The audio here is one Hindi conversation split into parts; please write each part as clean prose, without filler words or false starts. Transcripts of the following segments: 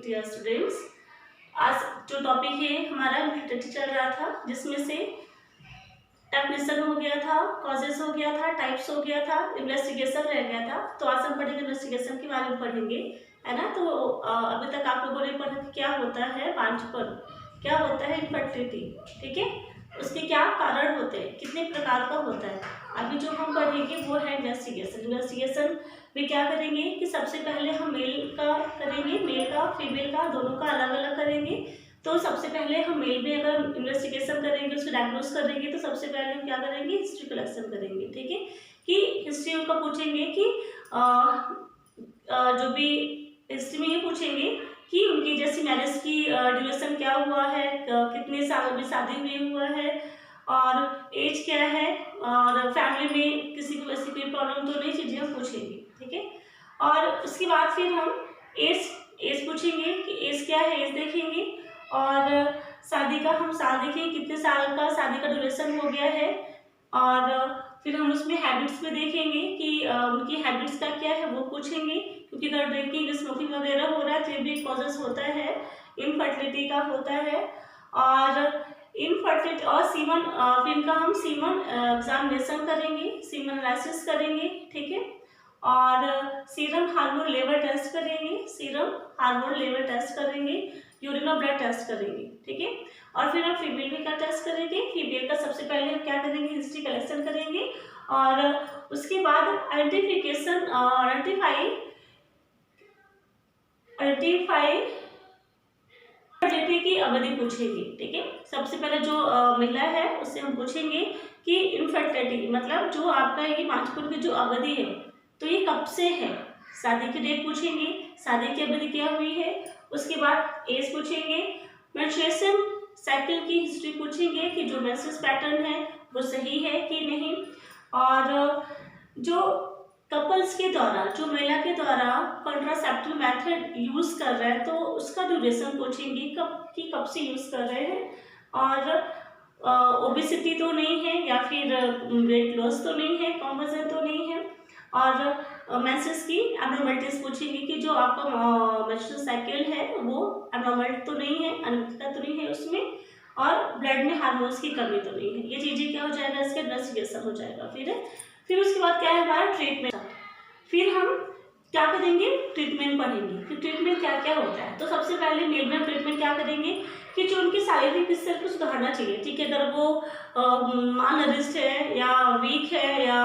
Dear students. आज जो टॉपिक है हमारा इन्फर्टिलिटी चल रहा था, जिसमें से डेफिनेशन हो गया था, कॉजेस हो गया था, टाइप्स हो गया था, इन्वेस्टिगेशन रह गया था। तो आज हम पढ़ेंगे इन्वेस्टिगेशन के बारे में पढ़ेंगे, है ना। तो अभी तक आप लोगों ने पढ़ा कि क्या होता है वांछपन, क्या होता है इन्फर्टिलिटी, ठीक है, उसके क्या कारण होते हैं, कितने प्रकार का होता है। अभी जो हम पढ़ेंगे वो है इन्वेस्टिगेशन। इन्वेस्टिगेशन में क्या करेंगे कि सबसे पहले हम मेल का करेंगे, मेल का फीमेल का दोनों का अलग अलग करेंगे। तो सबसे पहले हम मेल में अगर इन्वेस्टिगेशन करेंगे, उसको डायग्नोस करेंगे, तो सबसे पहले हम क्या करेंगे, हिस्ट्री कलेक्शन करेंगे, ठीक है, कि हिस्ट्री उनका पूछेंगे कि जो भी हिस्ट्री में ये पूछेंगे कि उनकी जैसी मैरिज की ड्यूरेशन क्या हुआ है, कितने साल में शादी हुई हुआ है, और एज क्या है, और फैमिली में किसी को वैसी कोई प्रॉब्लम तो नहीं, चीज़ें हम पूछेंगे, ठीक है। और उसके बाद फिर हम एज पूछेंगे कि एज क्या है, एज देखेंगे, और शादी का हम साल देखेंगे, कितने साल का शादी का ड्यूरेशन हो गया है, और फिर हम उसमें हैबिट्स में देखेंगे कि उनकी हैबिट्स का क्या है वो पूछेंगे, क्योंकि अगर ड्रिंकिंग स्मोकिंग वगैरह हो रहा है तो ये भी कॉजेस होता है, इनफर्टिलिटी का होता है। और इनफर्टिलिटी और सीमन, फिर इनका हम सीमन एग्जामिनेशन करेंगे, सीमन एनालिसिस करेंगे, ठीक है, और सीरम हार्मोन लेवल टेस्ट करेंगे, सीरम हार्मोन लेवल टेस्ट करेंगे, यूरिन और ब्लड टेस्ट करेंगे, ठीक है। और फिर हम फीमेल में क्या टेस्ट करेंगे, फीमेल का सबसे पहले हम क्या करेंगे, हिस्ट्री कलेक्शन करेंगे, और उसके बाद आइडेंटिफिकेशन आइडेंटिफाई की अवधि पूछेंगे, ठीक है। सबसे पहले जो महिला है उससे हम पूछेंगे कि इनफर्टिलिटी मतलब जो आपका ये वांछपन की जो अवधि है तो ये कब से है, शादी की डेट पूछेंगे, शादी की अवधि क्या हुई है, उसके बाद एज पूछेंगे, मेंस्ट्रुएशन साइकिल की हिस्ट्री पूछेंगे कि जो मेंस्ट्रुअल पैटर्न है वो सही है कि नहीं, और जो कपल्स के द्वारा, जो महिला के द्वारा कॉन्ट्रासेप्टिव मेथड यूज कर रहा है तो उसका ड्यूरेशन पूछेंगे, कब से यूज कर रहे हैं, और ओबेसिटी तो नहीं है, या फिर वेट लॉस तो नहीं है, कम वजन तो नहीं है, और मेंसेस की एब्नॉर्मलिटीज पूछेंगे कि जो आपका मेंस्ट्रुअल साइकिल है वो एब्नॉर्मल तो नहीं है, अनियमितता तो नहीं है उसमें, और ब्लड में हार्मोन्स की कमी तो नहीं है। ये चीजें क्या हो जाएगा, इसका इन्वेस्टिगेशन हो जाएगा। फिर उसके बाद क्या है हमारा ट्रीटमेंट। फिर हम क्या करेंगे, ट्रीटमेंट पढ़ेंगे कि ट्रीटमेंट क्या क्या होता है। तो सबसे पहले मेल में ट्रीटमेंट क्या करेंगे कि जो उनकी शारीरिक स्तर को सुधारना चाहिए, ठीक है, अगर वो मालनरिस्ट है या वीक है या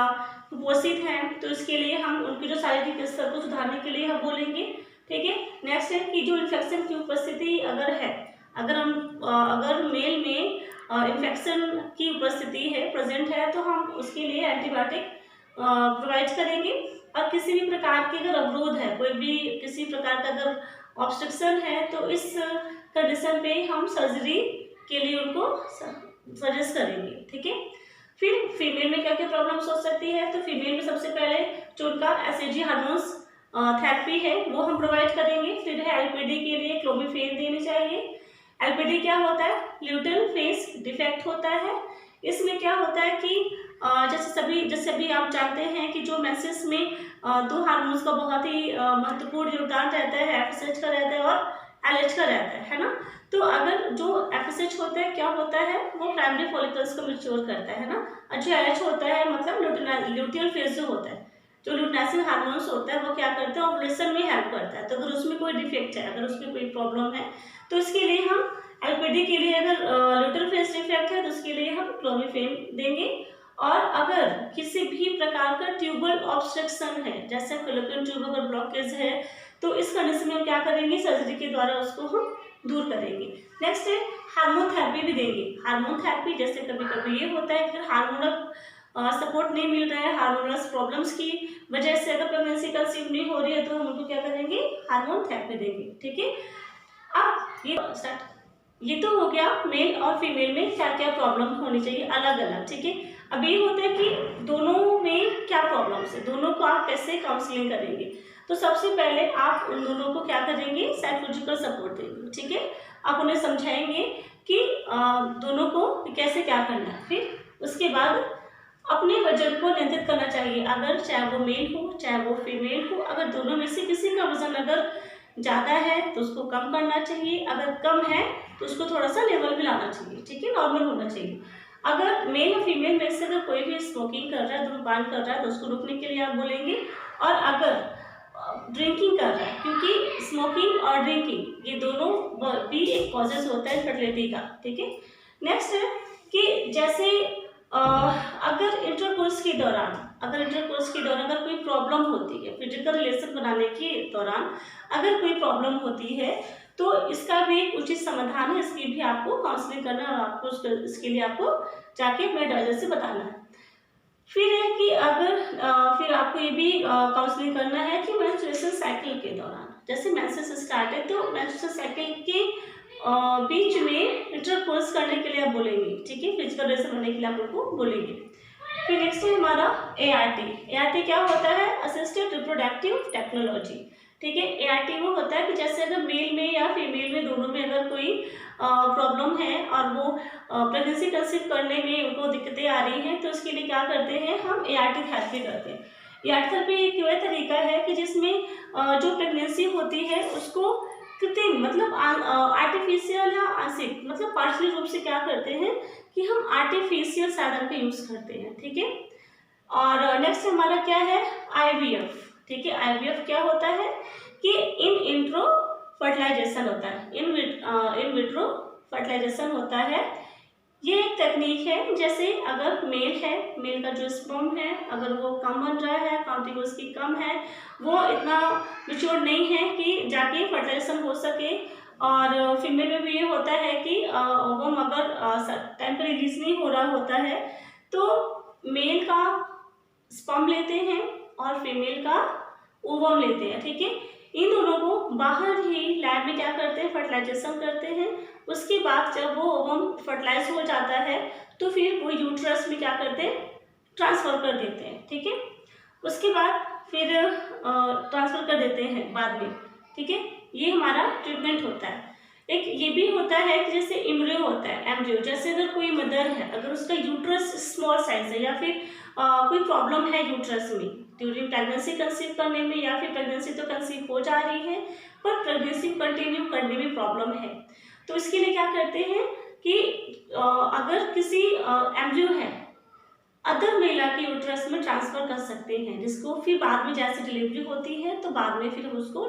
कुपोषित है तो इसके लिए हम उनकी जो शारीरिक स्तर को सुधारने के लिए हम बोलेंगे, ठीक है। नेक्स्ट है कि जो इन्फेक्शन की उपस्थिति अगर है, अगर मेल में इन्फेक्शन की उपस्थिति है, प्रेजेंट है, तो हम उसके लिए एंटीबायोटिक प्रोवाइड करेंगे। और किसी भी प्रकार के अगर अवरोध है, कोई भी किसी प्रकार का अगर ऑब्स्ट्रक्शन है तो इस कंडीशन पे हम सर्जरी के लिए उनको सजेस्ट करेंगे, ठीक है। फिर फीमेल में क्या क्या प्रॉब्लम्स हो सकती है, तो फीमेल में सबसे पहले जो उनका एसएजी हार्मोन्स थेरेपी है वो हम प्रोवाइड करेंगे। फिर है एलपीडी के लिए क्लोमिफेन देनी चाहिए। एलपीडी क्या होता है, ल्यूटेल फेस डिफेक्ट होता है। इसमें क्या होता है कि जैसे अभी आप जानते हैं कि जो मेंसेस में दो हार्मोन्स का बहुत ही महत्वपूर्ण योगदान रहता है, एफएसएच का रहता है और एलएच का रहता है ना। तो अगर जो एफएसएच होता है क्या होता है, वो प्राइमरी फॉलिकल्स को मैच्योर करता है ना, और जो एलएच होता है मतलब ल्यूटियल फेज जो होता है, जो लुटेनासिन हार्मोन्स होता है वो क्या करता है, ओवुलेशन में हेल्प करता है। तो अगर उसमें कोई डिफेक्ट है, अगर उसमें कोई प्रॉब्लम है तो इसके लिए हम एलपीडी के लिए अगर ल्यूटियल फेज डिफेक्ट है तो उसके लिए हम क्लोमिफेन देंगे। और अगर किसी भी प्रकार का ट्यूबल ऑब्स्ट्रक्शन है, जैसे फैलोपियन ट्यूब अगर ब्लॉकेज है, तो इस कंडीशन में हम क्या करेंगे, सर्जरी के द्वारा उसको हम दूर करेंगे। नेक्स्ट है हार्मोन थेरेपी भी देंगे। हार्मोन थेरेपी जैसे कभी कभी ये होता है कि हार्मोनल सपोर्ट नहीं मिल रहा है, हार्मोनल प्रॉब्लम्स की वजह से अगर प्रेगनेंसी कंसीव नहीं हो रही है तो हम उनको क्या करेंगे, हार्मोन थेरेपी देंगे, ठीक है। अब ये तो हो गया मेल और फीमेल में क्या क्या प्रॉब्लम होनी चाहिए अलग अलग, ठीक है। अब ये होता है कि दोनों में क्या प्रॉब्लम्स है, दोनों को आप कैसे काउंसलिंग करेंगे। तो सबसे पहले आप उन दोनों को क्या करेंगे, साइकोलॉजिकल सपोर्ट देंगे, ठीक है। आप उन्हें समझाएंगे कि दोनों को कैसे क्या करना है। फिर उसके बाद अपने वजन को नियंत्रित करना चाहिए, अगर चाहे वो मेल हो चाहे वो फीमेल हो, अगर दोनों में से किसी का वजन अगर ज़्यादा है तो उसको कम करना चाहिए, अगर कम है तो उसको थोड़ा सा लेवल में लाना चाहिए, ठीक है, नॉर्मल होना चाहिए। अगर मेल या फीमेल में से अगर कोई भी स्मोकिंग कर रहा है, धूम्रपान कर रहा है, तो उसको रुकने के लिए आप बोलेंगे। और अगर ड्रिंकिंग कर रहा है, क्योंकि स्मोकिंग और ड्रिंकिंग ये दोनों भी एक कॉजेज होता है फर्टिलिटी का, ठीक है। नेक्स्ट है कि जैसे अगर इंटरकोर्स के दौरान अगर कोई प्रॉब्लम होती है, फिजिकल रिलेशन बनाने के दौरान अगर कोई प्रॉब्लम होती है, तो इसका भी एक उचित समाधान है, इसकी भी आपको काउंसलिंग करना है और आपको इसके लिए आपको जाके अपने एडवाइजर से बताना है। फिर है कि अगर फिर आपको ये भी काउंसलिंग करना है कि मेंस्ट्रुएशन साइकिल के दौरान, जैसे मेंसेस स्टार्ट है तो मेंस्ट्रुएशन साइकिल के बीच में इंटरकोर्स करने के लिए आप बोलेंगे, ठीक है, फिजिकल रिलेशन करने के लिए आप उनको बोलेंगे। फिर नेक्स्ट है हमारा ART क्या होता है, असिस्टेड रिप्रोडक्टिव टेक्नोलॉजी, ठीक है। ART वो होता है कि जैसे अगर मेल में या फीमेल में दोनों में अगर कोई प्रॉब्लम है और वो प्रेगनेंसी कंसीव करने में उनको दिक्कतें आ रही हैं, तो उसके लिए क्या करते हैं, हम ART थेरेपी करते हैं। ART थेरेपी एक वह तरीका है कि जिसमें जो प्रेगनेंसी होती है उसको कृत्रिम मतलब आर्टिफिशियल या आंशिक मतलब पार्शियल रूप से क्या करते हैं कि हम आर्टिफिशियल साधन का यूज करते हैं, ठीक है। और नेक्स्ट हमारा क्या है, IVF, ठीक है। IVF क्या होता है कि इन इंट्रो फर्टिलाइजेशन होता है, इन विट्रो फर्टिलाइजेशन होता है। ये एक तकनीक है, जैसे अगर मेल का जो स्पर्म है अगर वो कम बन रहा है, काउंटिंग उसकी कम है, वो इतना मैच्योर नहीं है कि जाके फर्टिलाइजेशन हो सके। और फीमेल में भी ये होता है कि वो अगर टाइम पर रिलीज नहीं हो रहा होता है, तो मेल का स्पर्म लेते हैं और फीमेल का ओवम लेते हैं, ठीक है। इन दोनों को बाहर ही लैब में क्या करते हैं, फर्टिलाइजेशन करते हैं। उसके बाद जब वो ओवम फर्टिलाइज हो जाता है तो फिर वो यूट्रस में क्या करते हैं, ट्रांसफर कर देते हैं, ठीक है। उसके बाद फिर ट्रांसफर कर देते हैं बाद में, ठीक है। ये हमारा ट्रीटमेंट होता है। एक ये भी होता है कि जैसे एम्ब्रियो होता है, एम्ब्रियो जैसे अगर कोई मदर है, अगर उसका यूट्रस स्मॉल साइज है या फिर कोई प्रॉब्लम है यूट्रस में ड्यूरिंग प्रेगनेंसी कंसीव करने में, या फिर प्रेगनेंसी तो कंसीव हो जा रही है पर प्रेगनेंसी कंटिन्यू करने में प्रॉब्लम है, तो इसके लिए क्या करते हैं कि अगर किसी एम्ब्रियो है अदर महिला के यूट्रस में ट्रांसफर कर सकते हैं, जिसको फिर बाद में जैसे डिलीवरी होती है तो बाद में फिर हम उसको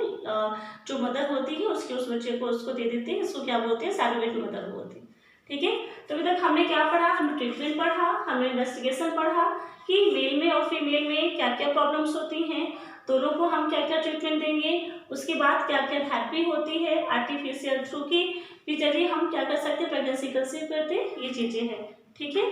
जो मदर होती है उसके उस बच्चे को उसको दे देते हैं, इसको क्या बोलते हैं, सैरोगेट मदर बोलते हैं, ठीक है। तो अभी तक हमने क्या पढ़ा, हमने ट्रीटमेंट पढ़ा, हमने इन्वेस्टिगेशन पढ़ा कि मेल में और फीमेल में क्या क्या प्रॉब्लम्स होती हैं, दोनों को हम क्या क्या ट्रीटमेंट देंगे, उसके बाद क्या क्या थेरेपी होती है आर्टिफिशियल थ्रू की, फिर चलिए हम क्या कर सकते हैं, प्रेगनेंसी कंसीव करते, ये चीज़ें हैं, ठीक है।